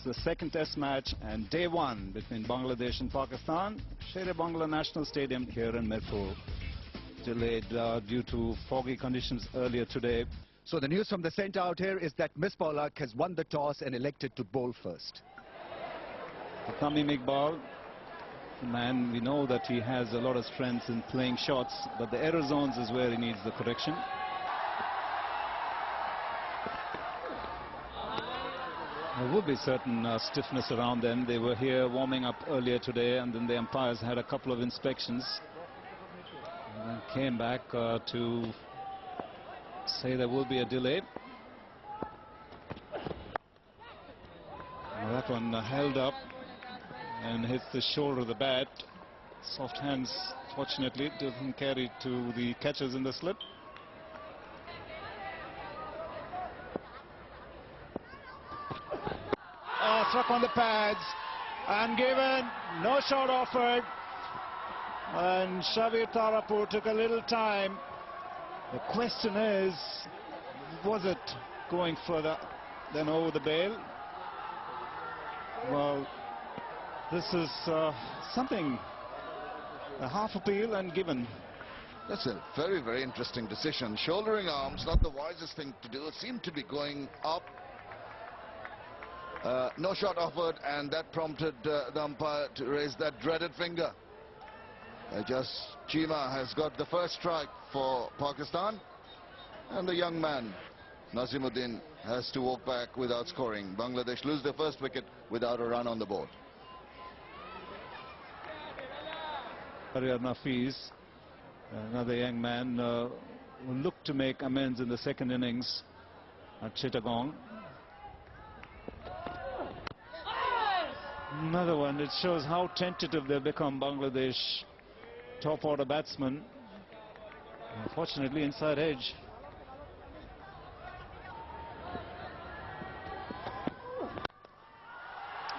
It's the second test match and day one between Bangladesh and Pakistan. Sher-e-Bangla National Stadium here in Mirpur. Delayed due to foggy conditions earlier today. So the news from the centre out here is that Misbah-ul-Haq has won the toss and elected to bowl first. For Tamim Iqbal, man, we know that he has a lot of strength in playing shots, but the error zones is where he needs the correction. There will be certain stiffness around them. They were here warming up earlier today, and then the umpires had a couple of inspections and came back to say there will be a delay. That one held up and hits the shoulder of the bat. Soft hands, fortunately, doesn't carry to the catchers in the slip. Struck on the pads and given, no shot offered, and Shabir Tarapur took a little time. The question is, was it going further than over the bail? Well, this is something, a half appeal and given. That's a very, very interesting decision. Shouldering arms, not the wisest thing to do. It seemed to be going up. No shot offered, and that prompted the umpire to raise that dreaded finger. Chima has got the first strike for Pakistan, and the young man Nazimuddin has to walk back without scoring. Bangladesh lose their first wicket without a run on the board. Nafiz, another young man who looked to make amends in the second innings at Chittagong. Another one. It shows how tentative they've become, Bangladesh top order batsmen. Unfortunately, inside edge.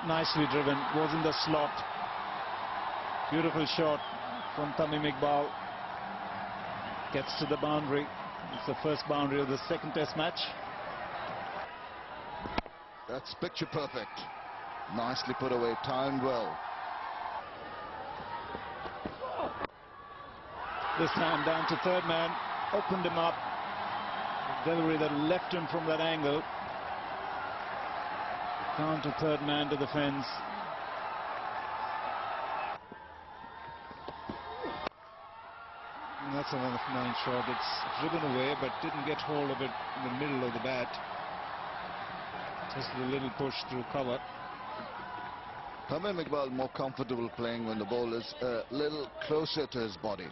Nicely driven, was in the slot. Beautiful shot from Tamim Iqbal. Gets to the boundary. It's the first boundary of the second test match. That's picture perfect. Nicely put away, timed well. This time down to third man, opened him up. Delivery that left him from that angle. Down to third man to the fence. And that's a 1-of-9 shot. It's driven away but didn't get hold of it in the middle of the bat. Just a little push through cover. Tamim Iqbal more comfortable playing when the ball is a little closer to his body.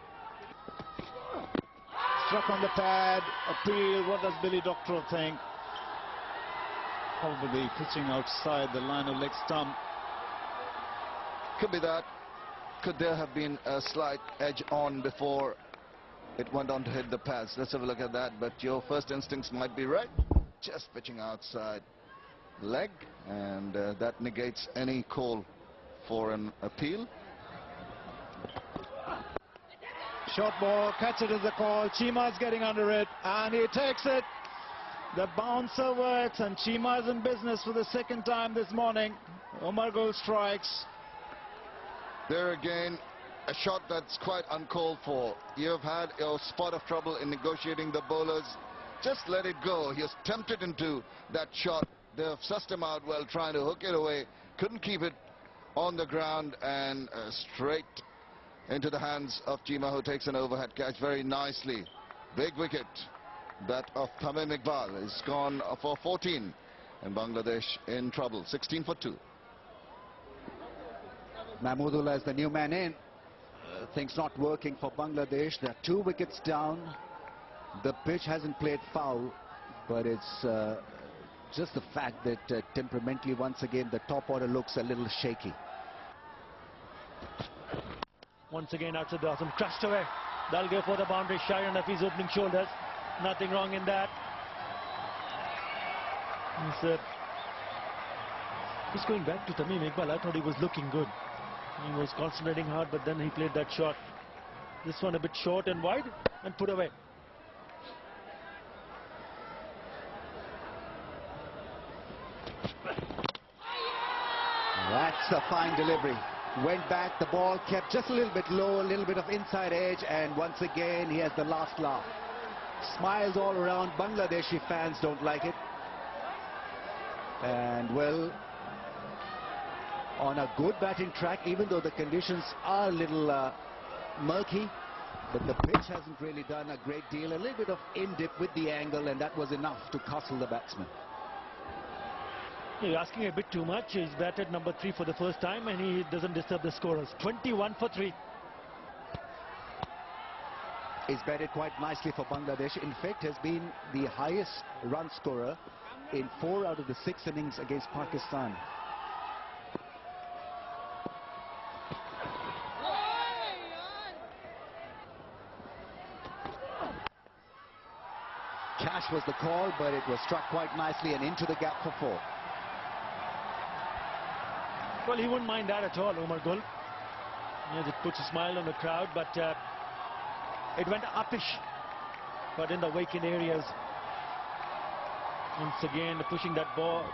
Struck on the pad, appeal. What does Billy Doctorow think? Probably pitching outside the line of leg stump. Could be that. Could there have been a slight edge on before it went on to hit the pads? Let's have a look at that. But your first instincts might be right. Just pitching outside leg, and that negates any call for an appeal. Short ball, catch it as a call. Chima's getting under it, and he takes it. The bouncer works, and Chima is in business for the second time this morning. Omar Gul strikes. There again, a shot that's quite uncalled for. You've had your spot of trouble in negotiating the bowlers. Just let it go. He was tempted into that shot. They've sussed him out well, trying to hook it away. Couldn't keep it on the ground, and straight into the hands of Chima, who takes an overhead catch very nicely. Big wicket. That of Tamim Iqbal is gone for 14, and Bangladesh in trouble. 16 for 2. Mahmoodullah is the new man in. Things not working for Bangladesh. They're 2 wickets down. The pitch hasn't played foul, but it's just the fact that temperamentally, once again, the top order looks a little shaky. Once again, outside the awesome, crushed away. They'll go for the boundary. Shire Nafi's opening shoulders. Nothing wrong in that. Just going back to Tamim Iqbal, I thought he was looking good. He was concentrating hard, but then he played that shot. This one a bit short and wide and put away. That's a fine delivery. Went back, the ball kept just a little bit low, a little bit of inside edge, and once again he has the last laugh. Smiles all around. Bangladeshi fans don't like it. And well, on a good batting track, even though the conditions are a little murky, but the pitch hasn't really done a great deal. A little bit of in-dip with the angle, and that was enough to castle the batsman. You're asking a bit too much. He's batted number 3 for the first time, and he doesn't disturb the scorers. 21 for 3. He's batted quite nicely for Bangladesh. In fact, has been the highest run scorer in 4 out of the 6 innings against Pakistan. Cash was the call, but it was struck quite nicely and into the gap for 4. Well, he wouldn't mind that at all, Umar Gul. Yes, it puts a smile on the crowd, but it went uppish. But in the vacant areas, once again pushing that ball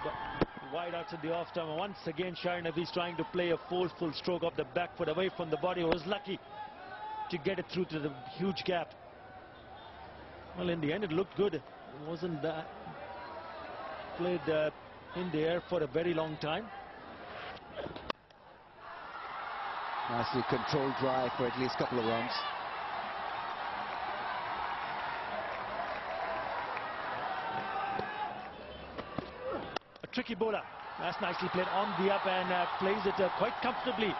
wide outside the off stump. Once again, Shaheen Hafiz trying to play a forceful stroke of the back foot away from the body. He was lucky to get it through to the huge gap. Well, in the end, it looked good. It wasn't that played in the air for a very long time. Nicely controlled drive for at least a couple of runs. A tricky bowler. That's nicely played on the up and plays it quite comfortably.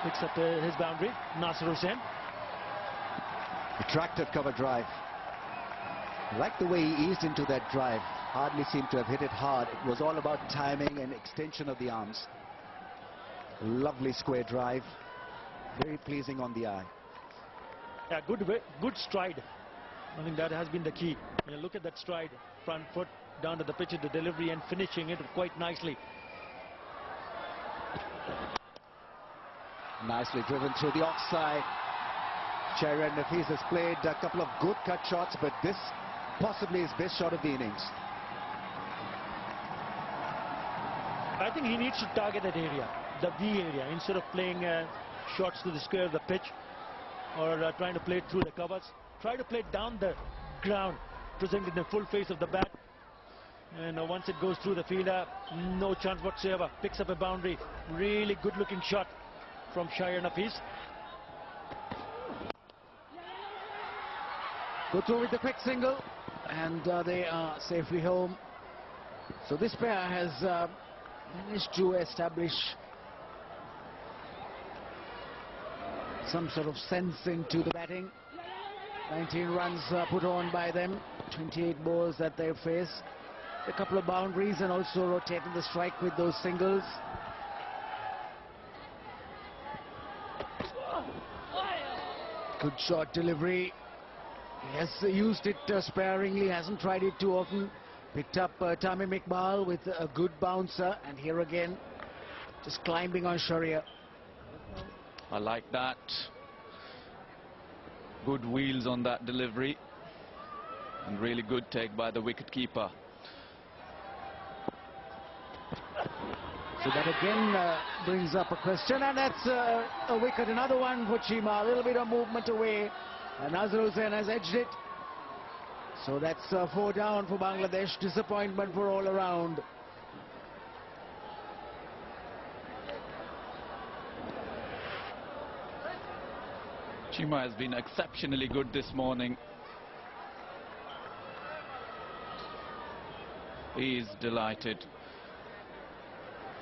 Picks up his boundary. Nasir Hussain. Attractive cover drive. I like the way he eased into that drive. Hardly seemed to have hit it hard. It was all about timing and extension of the arms. Lovely square drive. Very pleasing on the eye. Yeah, good stride. I think that has been the key. You look at that stride, front foot down to the pitch, the delivery and finishing it quite nicely. Nicely driven through the offside. Shaheen Hafiz has played a couple of good cut shots, but this possibly his best shot of the innings. I think he needs to target that area, the V area, instead of playing shots to the square of the pitch or trying to play it through the covers. Try to play it down the ground, presenting the full face of the bat. And once it goes through the fielder, no chance whatsoever. Picks up a boundary. Really good looking shot from Shaheen Hafiz. Go through with the quick single, and they are safely home. So this pair has managed to establish some sort of sense into the batting. 19 runs put on by them, 28 balls that they face. A couple of boundaries and also rotating the strike with those singles. Good shot delivery. He has used it sparingly, hasn't tried it too often. Picked up Tamim Iqbal with a good bouncer, and here again, just climbing on Sharia. I like that. Good wheels on that delivery, and really good take by the wicket-keeper. So that again brings up a question, and that's a wicket, another one for Chima. A little bit of movement away, and Nasir Hussain has edged it. So that's 4 down for Bangladesh. Disappointment for all around. Chima has been exceptionally good this morning. He is delighted.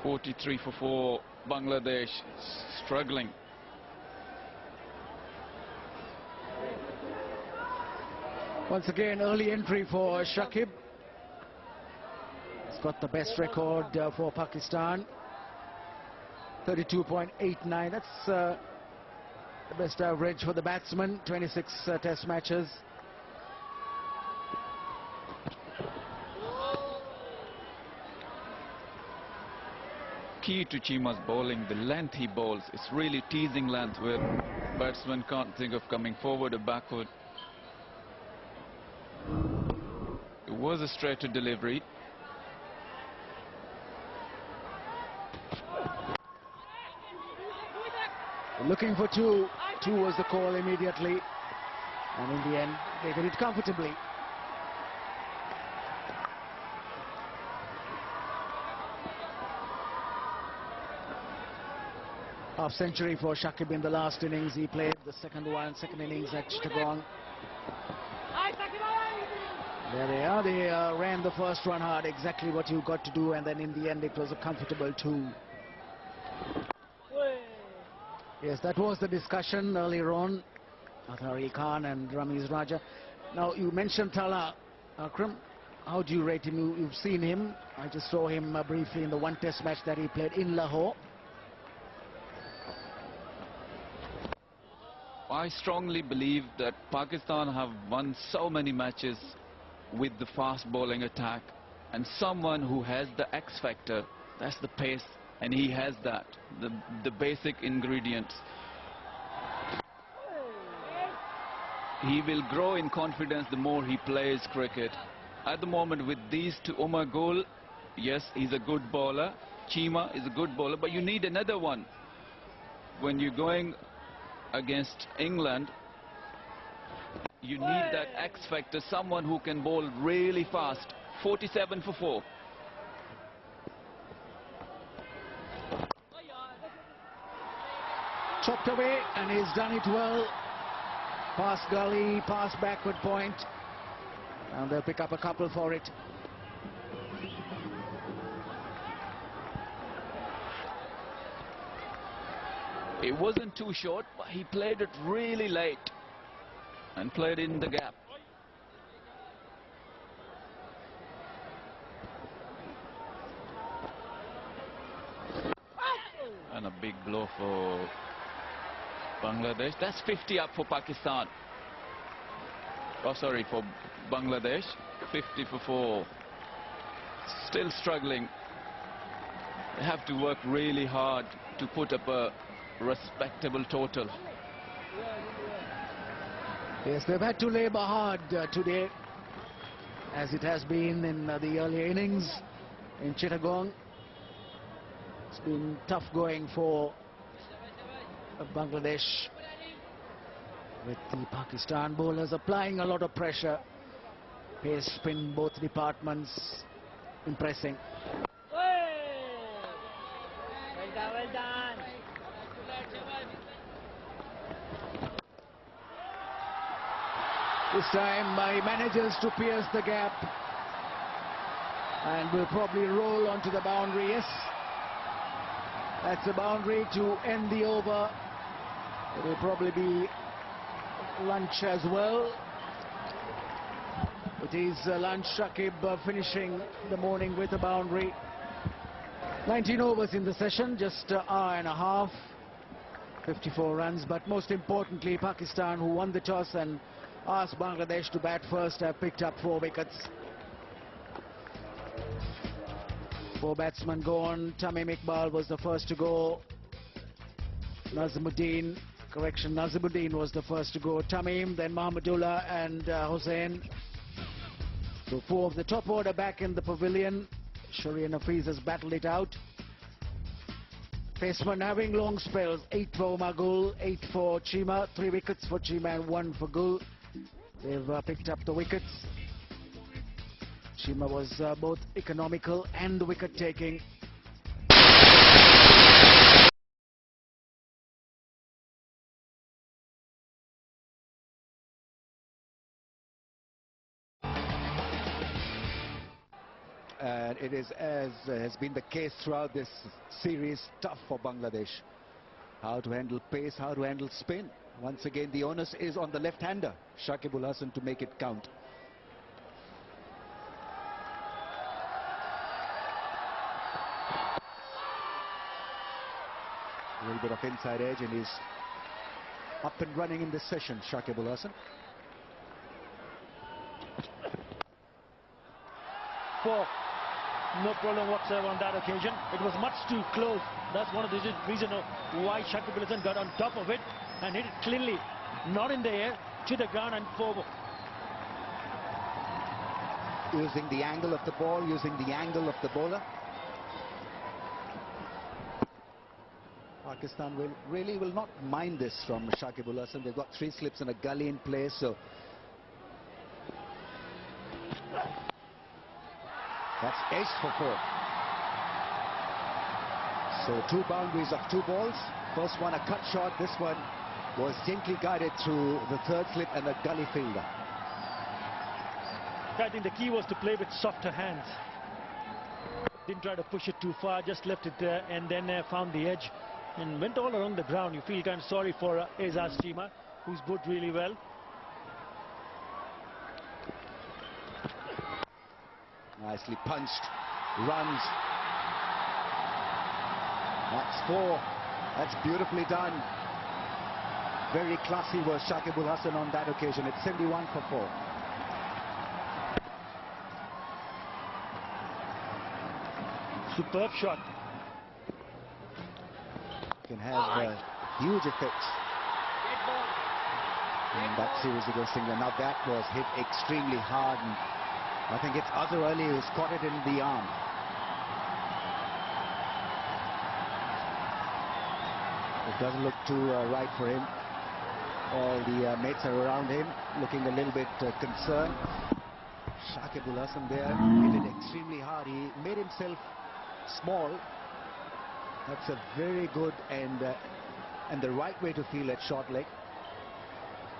43 for 4. Bangladesh struggling. Once again, early entry for Shakib. He's got the best record for Pakistan. 32.89. That's the best average for the batsman. 26 test matches. Key to Chima's bowling, the length he bowls. It's really teasing length where batsmen can't think of coming forward or backward. It was a straighter delivery. Looking for two. Two was the call immediately. And in the end, they did it comfortably. Half century for Shakib in the last innings. He played the second innings at Chittagong. There they are. They ran the first run hard, exactly what you got to do, and then in the end it was a comfortable 2. Yes, that was the discussion earlier on. Athari Khan and Ramiz Raja. Now, you mentioned Tala. Akram, how do you rate him? You've seen him. I just saw him briefly in the one test match that he played in Lahore. I strongly believe that Pakistan have won so many matches with the fast bowling attack, and someone who has the X factor, that's the pace, and he has that, the basic ingredients. He will grow in confidence the more he plays cricket. At the moment with these two, Umar Gul, yes, he's a good bowler. Chima is a good bowler, but you need another one. When you're going against England, you need that X factor, someone who can bowl really fast. 47 for 4. Chopped away, and he's done it well. Past gully, past backward point, and they'll pick up a couple for it. It wasn't too short, but he played it really late and played in the gap. And a big blow for Bangladesh. That's 50 up for Pakistan. Oh, sorry, for Bangladesh. 50 for 4. Still struggling. They have to work really hard to put up a respectable total. Yes, they've had to labour hard today, as it has been in the earlier innings in Chittagong. It's been tough going for Bangladesh, with the Pakistan bowlers applying a lot of pressure. Pace, spin, both departments impressing. Well done. This time he manages to pierce the gap and will probably roll onto the boundary. Yes, that's a boundary to end the over. It will probably be lunch as well. It is lunch. Shakib finishing the morning with a boundary. 19 overs in the session, just an hour and a half, 54 runs. But most importantly, Pakistan, who won the toss and asked Bangladesh to bat first, have picked up 4 wickets. 4 batsmen gone. Tamim Iqbal was the first to go. Nazimuddin was the first to go. Tamim, then Mahmudullah and Hussain. So 4 of the top order back in the pavilion. Shari and Hafiz has battled it out. Paceman having long spells. 8 for Umar Gul, 8 for Chima. 3 wickets for Chima and 1 for Gul. They've picked up the wickets. Chima was both economical and wicket-taking. And it is, as has been the case throughout this series, tough for Bangladesh. How to handle pace, how to handle spin. Once again, the onus is on the left-hander, Shakib Ul Hasan, to make it count. A little bit of inside edge, and he's up and running in this session, Shakib Ul Hasan. 4. No problem whatsoever on that occasion. It was much too close. That's one of the reasons why Shakib Ul Hasan got on top of it and hit it cleanly, not in the air, to the ground and forward. Using the angle of the ball, using the angle of the bowler. Pakistan will not mind this from Shakibul Hasan. They've got 3 slips and a gully in place, so that's ace for 4. So 2 boundaries of 2 balls. First one a cut shot, this one was gently guided through the 3rd slip and a gully fielder. I think the key was to play with softer hands. Didn't try to push it too far, just left it there and then found the edge and went all around the ground. You feel kind of sorry for Azaz Cheema, who's bowled really well. Nicely punched, runs. That's 4. That's beautifully done. Very classy was Shakibul Hasan on that occasion. It's 71 for 4. Superb shot. Can have huge effects in that series against England. Now that was hit extremely hard, and I think it's Azhar Ali who's caught it in the arm. It doesn't look too right for him. All the mates are around him, looking a little bit concerned. Shakibul Hasan there hit it extremely hard. He made himself small. That's a very good and the right way to feel at short leg.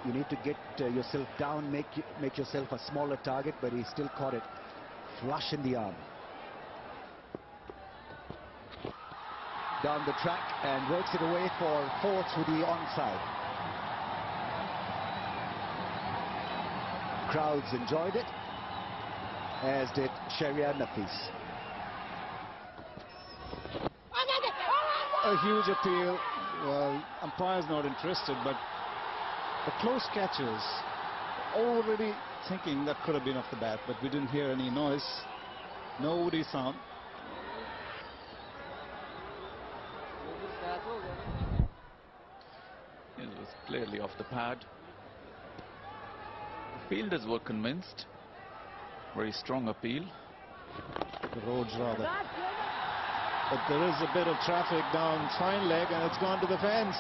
You need to get yourself down, make yourself a smaller target, but he still caught it flush in the arm. Down the track and works it away for 4 through the onside. Crowds enjoyed it, as did Sharia Nafis. A huge appeal. Well, umpire's not interested, but the close catchers already thinking that could have been off the bat, but we didn't hear any noise, no woody sound. It was clearly off the pad. The fielders were convinced. Very strong appeal. The roads rather. But there is a bit of traffic down fine leg and it's gone to the fence.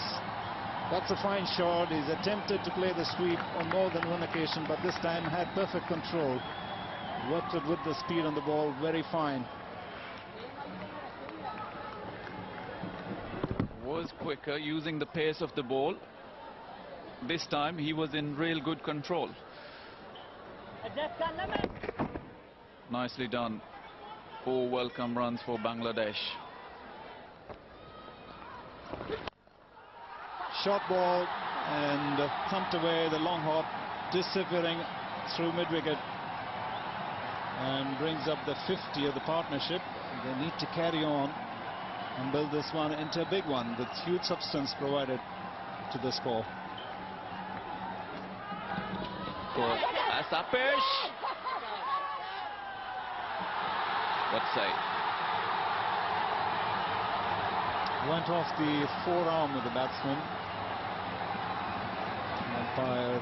That's a fine shot. He's attempted to play the sweep on more than one occasion, but this time had perfect control. Worked it with the speed on the ball, very fine. Was quicker, using the pace of the ball. This time he was in real good control. Nicely done. 4 welcome runs for Bangladesh. Short ball and thumped away the long hop, disappearing through mid-wicket, and brings up the 50 of the partnership. They need to carry on and build this one into a big one with huge substance provided to the score. Asapesh. What say? Went off the forearm of the batsman. Umpire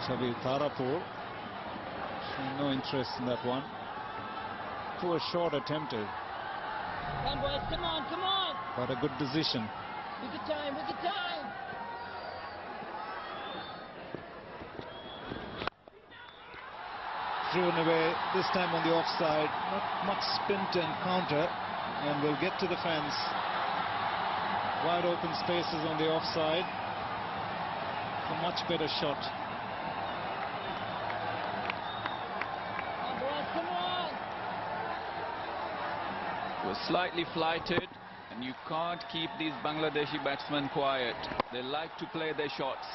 Sabir Tarapur showing no interest in that one. Poor shot attempted. Come on, boys, come on, come on. But a good decision. Wicket time, wicket time. Thrown away, this time on the offside. Not much spin to encounter, and will get to the fence. Wide open spaces on the offside. A much better shot. Come on, boys, come on. Was slightly flighted, and you can't keep these Bangladeshi batsmen quiet. They like to play their shots.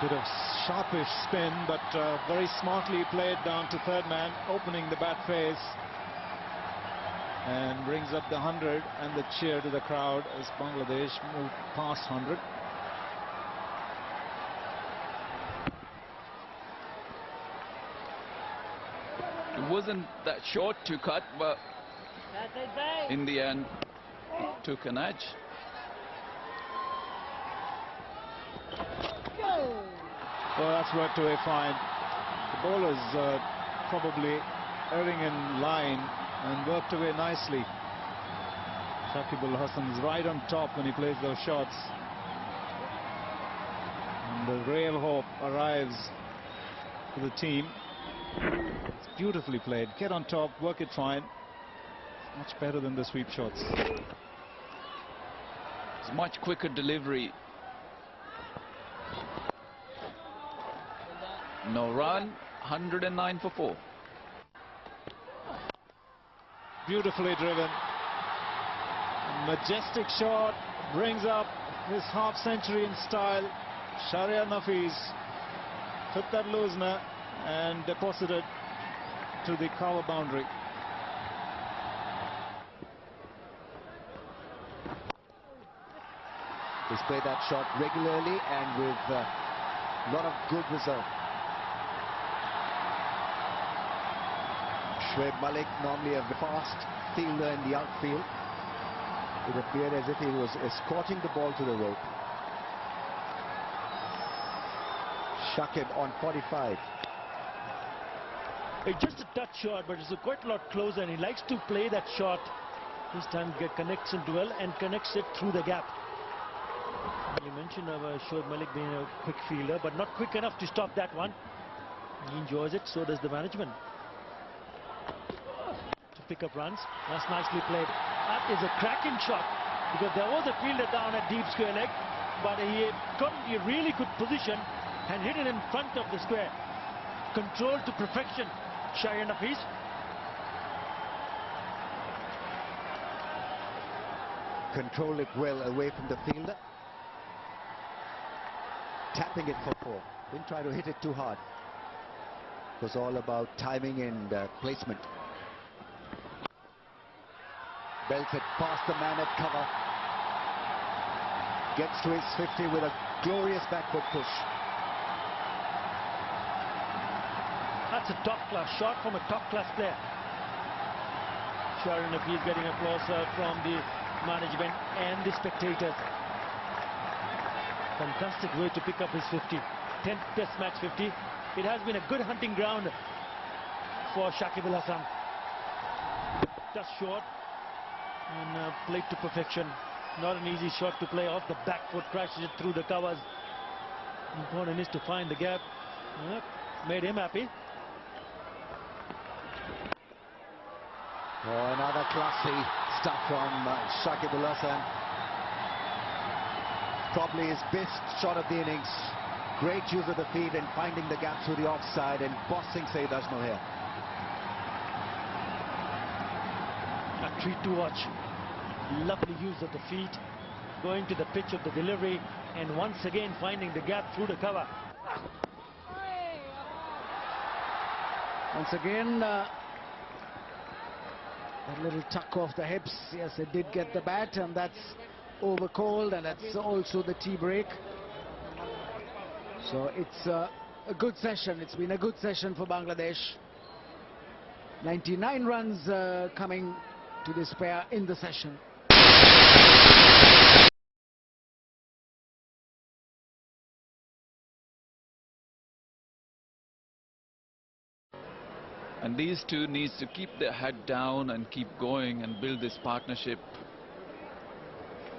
Bit of sharpish spin, but very smartly played down to third man, opening the bat face, and brings up the 100 and the cheer to the crowd as Bangladesh move past 100. It wasn't that short to cut, but in the end took an edge. Well, that's worked away fine. The bowler's probably erring in line and worked away nicely. Shakib-ul-Hasan's right on top when he plays those shots. And the ray of hope arrives for the team. It's beautifully played. Get on top, work it fine. It's much better than the sweep shots. It's much quicker delivery. No run, 109 for 4. Beautifully driven. Majestic shot, brings up his half century in style. Shahriar Nafees took that loosener and deposited to the cover boundary. He's played that shot regularly and with a lot of good result. Shoaib Malik, normally a fast fielder in the outfield. It appeared as if he was escorting the ball to the rope. Shakib on 45. It's just a touch shot, but it's quite a lot closer, and he likes to play that shot. This time connects it well and connects it through the gap. You mentioned Shoaib Malik being a quick fielder, but not quick enough to stop that one. He enjoys it, so does the management. To pick up runs. That's nicely played. That is a cracking shot, because there was a fielder down at deep square leg, but he got a really good position and hit it in front of the square. Controlled to perfection, Shahriar Nafees. Controlled it well away from the fielder. Tapping it for 4. Didn't try to hit it too hard. It was all about timing and placement. Belts it past the man at cover. Gets to his 50 with a glorious backward push. That's a top-class shot from a top-class player. Shahriar Nafees getting applause from the management and the spectators. Fantastic way to pick up his 50. 10th Test match 50. It has been a good hunting ground for Shakib-ul-Hasan. Just short and played to perfection. Not an easy shot to play off the back foot, crashes it through the covers. Important is to find the gap. Made him happy. Oh, another classy stuff from Shakib-ul-Hasan. Probably his best shot of the innings. Great use of the feet and finding the gap through the offside and bossing Saeed Ajmal here. A treat to watch. Lovely use of the feet, going to the pitch of the delivery, and once again finding the gap through the cover. Once again, that little tuck off the hips. Yes, it did get the bat, and that's overcalled, and that's also the tea break. So it's a good session. It's been a good session for Bangladesh. 99 runs coming to this pair in the session. And these two needs to keep their head down and keep going and build this partnership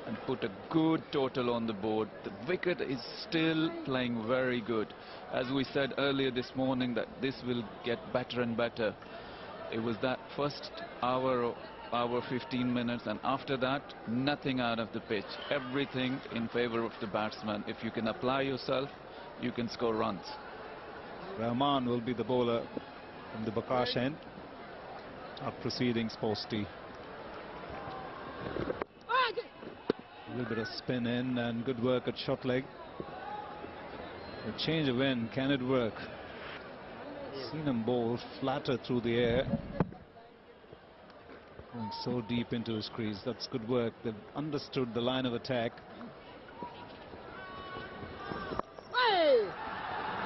and put a good total on the board. The wicket is still playing very good. As we said earlier this morning, that this will get better and better. It was that first hour 15 minutes, and after that nothing out of the pitch, everything in favor of the batsman. If you can apply yourself, you can score runs. Rahman will be the bowler from the Bakash end. Our proceedings post tea. A little bit of spin in and good work at short leg. A change of end, can it work? Seen him bowl flatter through the air, going so deep into his crease. That's good work. They've understood the line of attack.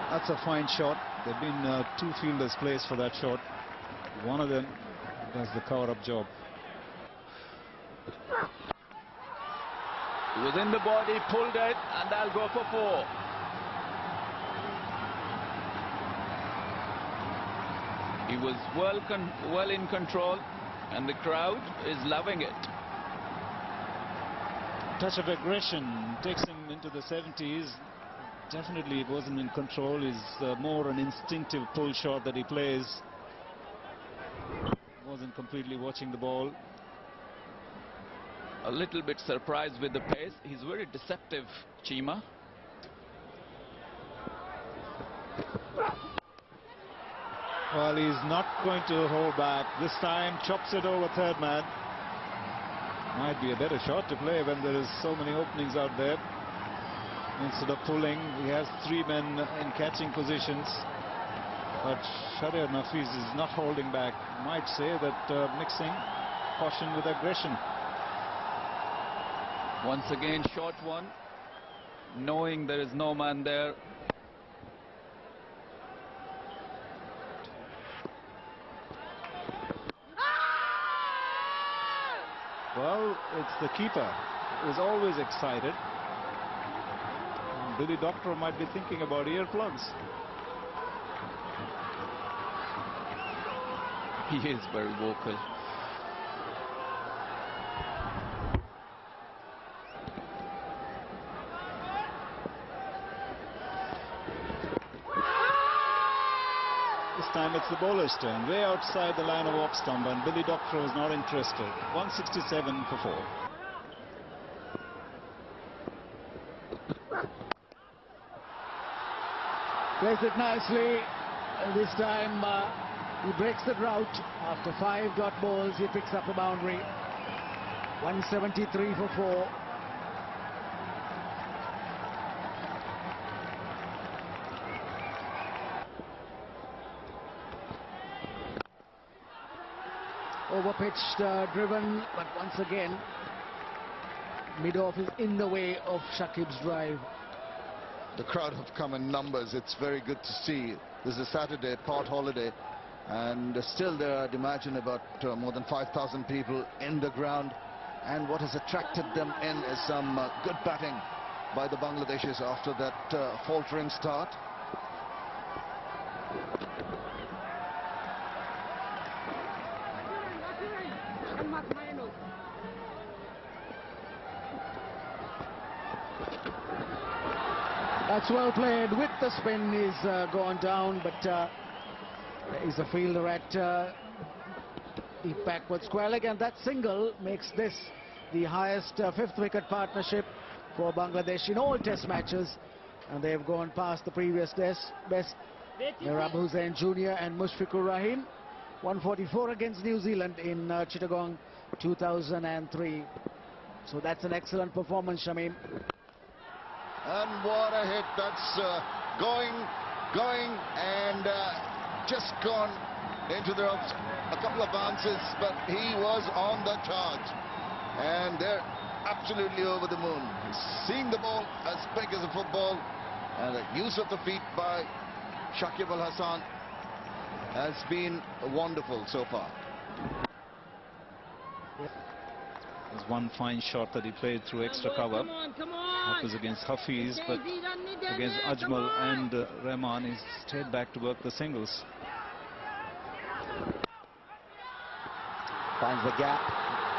That's a fine shot. There have been two fielders placed for that shot. One of them does the cover-up job. It was in the body, pulled it, and that'll go for 4. He was well in control, and the crowd is loving it. Touch of aggression takes him into the 70s. Definitely it wasn't in control. It's more an instinctive pull shot that he plays. Wasn't completely watching the ball. A little bit surprised with the pace. He's very deceptive, Chima. Well, he's not going to hold back. This time chops it over third man. Might be a better shot to play when there is so many openings out there. Instead of pulling, he has three men in catching positions. But Shahriar Nafiz is not holding back. Might say that mixing caution with aggression. Once again, short one, knowing there is no man there. Well, it's the keeper who is always excited. And Billy Doctor might be thinking about earplugs. He is very vocal. This time it's the bowler's turn, way outside the line of off stump, and Billy Doctor is not interested. 167 for 4. Plays it nicely. This time he breaks the drought. After 5 dot balls, he picks up a boundary. 173 for 4. Overpitched, driven, but once again, mid-off is in the way of Shakib's drive. The crowd have come in numbers. It's very good to see. This is a Saturday, part holiday, and still there I'd imagine about more than 5,000 people in the ground. And what has attracted them in is some good batting by the Bangladeshis after that faltering start. That's well played. With the spin, is gone down, but there is a fielder at deep backward square leg, and that single makes this the highest 5th wicket partnership for Bangladesh in all test matches, and they've gone past the previous best, Mehrab Hussain Jr. and Mushfiqur Rahim. 144 against New Zealand in Chittagong 2003. So that's an excellent performance, Shamim. And what a hit. That's going and just gone into the ropes. A couple of bounces, but he was on the charge. And they're absolutely over the moon. He's seeing the ball as big as a football. And the use of the feet by Shakib Al Hasan has been wonderful so far. There's one fine shot that he played through extra cover. That was against Hafiz, but against Ajmal and Rahman, he stayed back to work the singles. Finds the gap.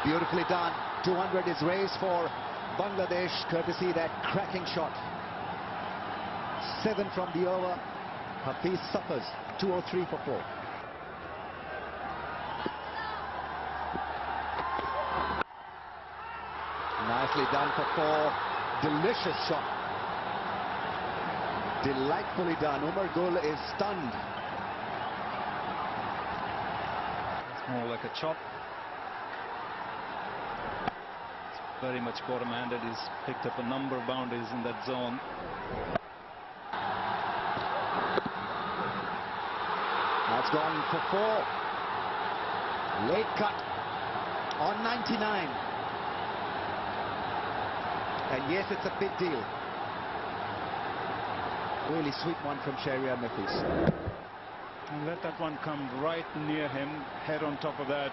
Beautifully done. 200 is raised for Bangladesh, courtesy that cracking shot. 7 from the over. Hafiz suffers. 203 for 4. Nicely done for 4. Delicious shot. Delightfully done. Umar Gul is stunned. It's more like a chop. It's very much bottom-handed. He's picked up a number of boundaries in that zone. That's gone for 4. Late cut on 99. And yes, it's a big deal. Really sweet one from Shahriar Nafiz. And let that one come right near him, head on top of that.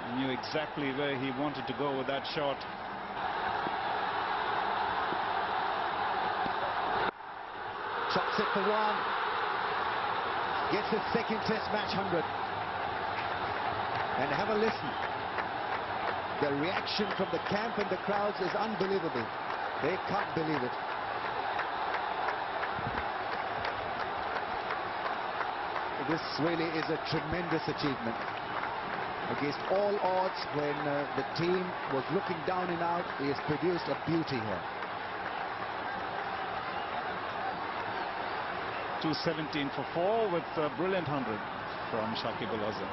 He knew exactly where he wanted to go with that shot. Chops it for 1. gets his second Test match 100. And have a listen. The reaction from the camp and the crowds is unbelievable. They can't believe it. This really is a tremendous achievement. Against all odds, when the team was looking down and out, he has produced a beauty here. 217 for 4 with a brilliant 100 from Shakib Al Hasan.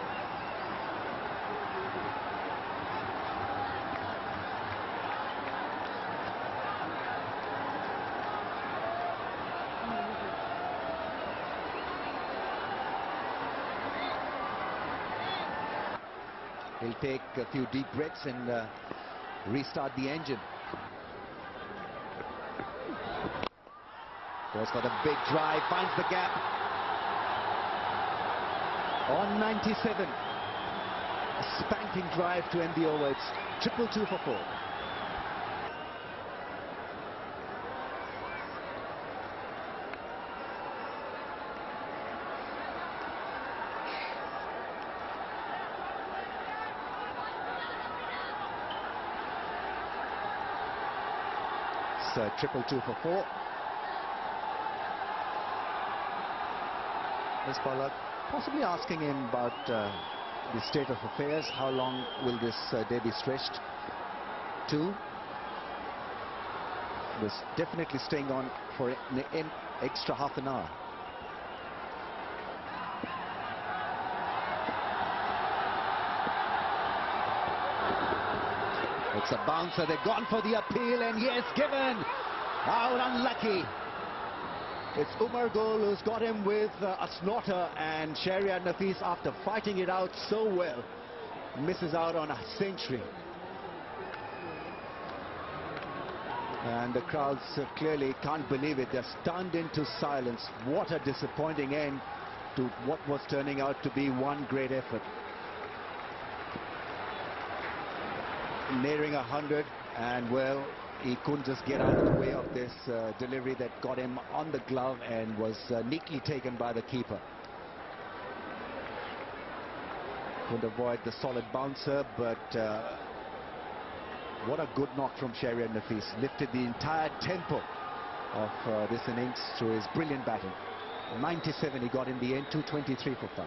He'll take a few deep breaths and restart the engine. Goes for the big drive, finds the gap. On 97. A spanking drive to end the over. It's 222 for 4. It's 222 for 4. This bowler possibly asking him about the state of affairs. How long will this day be stretched to? This definitely staying on for an extra half an hour. It's a bouncer. They've gone for the appeal, and yes, given. Out unlucky. It's Umar Gul who's got him with a slaughter, and Shahriar Nafees, after fighting it out so well, misses out on a century. And the crowds clearly can't believe it. They're stunned into silence. What a disappointing end to what was turning out to be one great effort. Nearing 100, and well, he couldn't just get out of the way of this delivery that got him on the glove and was neatly taken by the keeper. Couldn't avoid the solid bouncer, but what a good knock from Shahriar Nafees. Lifted the entire tempo of this innings through his brilliant batting. 97 he got in the end, 223 for 5.